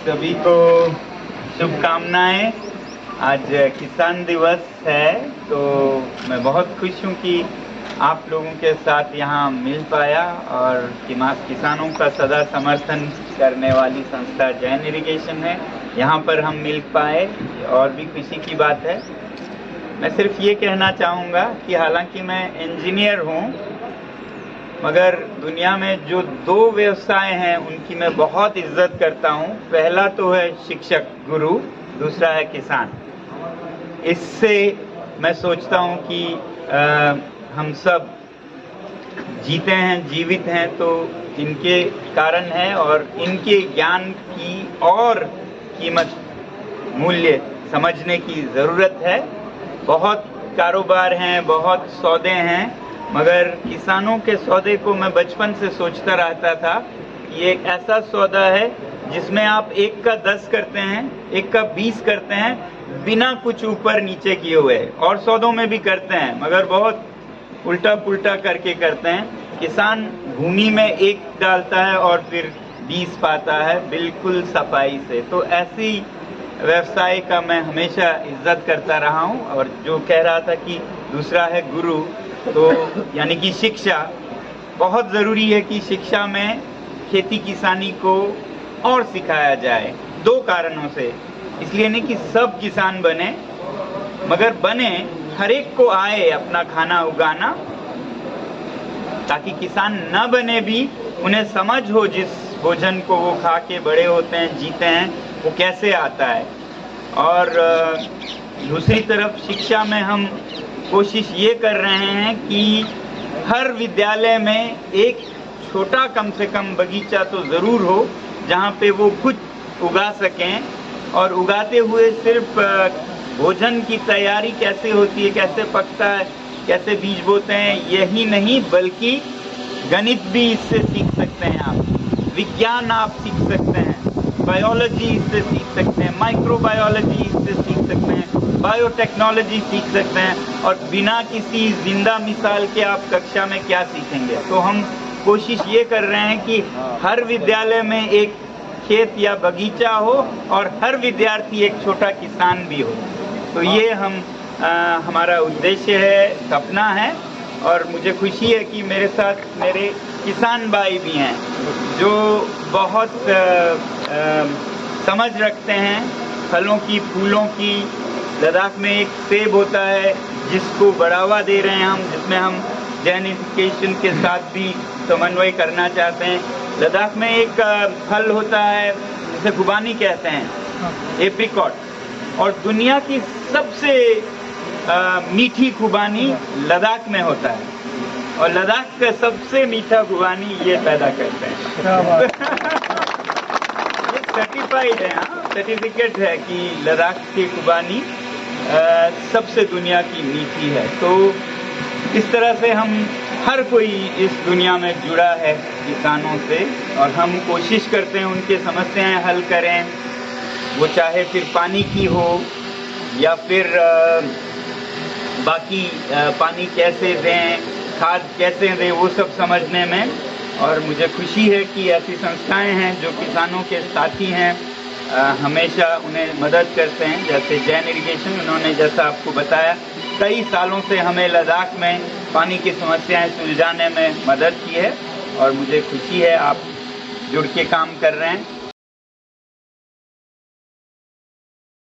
सभी को शुभकामनाएं। आज किसान दिवस है, तो मैं बहुत खुश हूँ कि आप लोगों के साथ यहाँ मिल पाया और किसानों का सदा समर्थन करने वाली संस्था जैन इरिगेशन है, यहाँ पर हम मिल पाए, और भी खुशी की बात है। मैं सिर्फ ये कहना चाहूँगा कि हालांकि मैं इंजीनियर हूँ, मगर दुनिया में जो दो व्यवसाय हैं उनकी मैं बहुत इज्जत करता हूँ। पहला तो है शिक्षक, गुरु, दूसरा है किसान। इससे मैं सोचता हूँ कि हम सब जीते हैं, जीवित हैं, तो इनके कारण है, और इनके ज्ञान की और कीमत, मूल्य समझने की ज़रूरत है। बहुत कारोबार हैं, बहुत सौदे हैं, मगर किसानों के सौदे को मैं बचपन से सोचता रहता था कि ये एक ऐसा सौदा है जिसमें आप 1 का 10 करते हैं, 1 का 20 करते हैं, बिना कुछ ऊपर नीचे किए हुए। और सौदों में भी करते हैं, मगर बहुत उल्टा पुल्टा करके करते हैं। किसान भूमि में 1 डालता है और फिर 20 पाता है, बिल्कुल सफाई से। तो ऐसी व्यवसाय का मैं हमेशा इज्जत करता रहा हूँ। और जो कह रहा था कि दूसरा है गुरु, तो यानी कि शिक्षा। बहुत ज़रूरी है कि शिक्षा में खेती किसानी को और सिखाया जाए, 2 कारणों से। इसलिए नहीं कि सब किसान बने, मगर बने, हर एक को आए अपना खाना उगाना, ताकि किसान न बने भी उन्हें समझ हो, जिस भोजन को वो खा के बड़े होते हैं, जीते हैं, वो कैसे आता है। और दूसरी तरफ शिक्षा में हम कोशिश ये कर रहे हैं कि हर विद्यालय में एक छोटा कम से कम बगीचा तो ज़रूर हो, जहाँ पे वो खुद उगा सकें। और उगाते हुए सिर्फ भोजन की तैयारी कैसे होती है, कैसे पकता है, कैसे बीज बोते हैं, यही नहीं, बल्कि गणित भी इससे सीख सकते हैं आप, विज्ञान आप सीख सकते हैं, बायोलॉजी इससे सीख सकते हैं, माइक्रोबायोलॉजी इससे सीख सकते हैं, बायोटेक्नोलॉजी सीख सकते हैं। और बिना किसी जिंदा मिसाल के आप कक्षा में क्या सीखेंगे। तो हम कोशिश ये कर रहे हैं कि हर विद्यालय में एक खेत या बगीचा हो और हर विद्यार्थी एक छोटा किसान भी हो। तो ये हमारा उद्देश्य है, सपना है। और मुझे खुशी है कि मेरे साथ मेरे किसान भाई भी हैं जो बहुत समझ रखते हैं फलों की, फूलों की। लद्दाख में एक सेब होता है जिसको बढ़ावा दे रहे हैं हम, जिसमें हम जैन एजुकेशन के साथ भी समन्वय करना चाहते हैं। लद्दाख में एक फल होता है जिसे खुबानी कहते हैं, एप्रिकॉट, और दुनिया की सबसे मीठी खुबानी लद्दाख में होता है, और लद्दाख का सबसे मीठा खुबानी ये पैदा करते हैं। ये सर्टिफाइड है, हाँ, सर्टिफिकेट है कि लद्दाख की खुबानी सबसे दुनिया की मीठी है। तो इस तरह से हम हर कोई इस दुनिया में जुड़ा है किसानों से, और हम कोशिश करते हैं उनके समस्याएं हल करें, वो चाहे फिर पानी की हो या फिर बाकी पानी कैसे दें, खाद कैसे दें, वो सब समझने में। और मुझे खुशी है कि ऐसी संस्थाएं हैं जो किसानों के साथी हैं, हमेशा उन्हें मदद करते हैं। जैसे जैन इरिगेशन, उन्होंने जैसा आपको बताया कई सालों से हमें लद्दाख में पानी की समस्याएं सुलझाने में मदद की है, और मुझे खुशी है आप जुड़ के काम कर रहे हैं।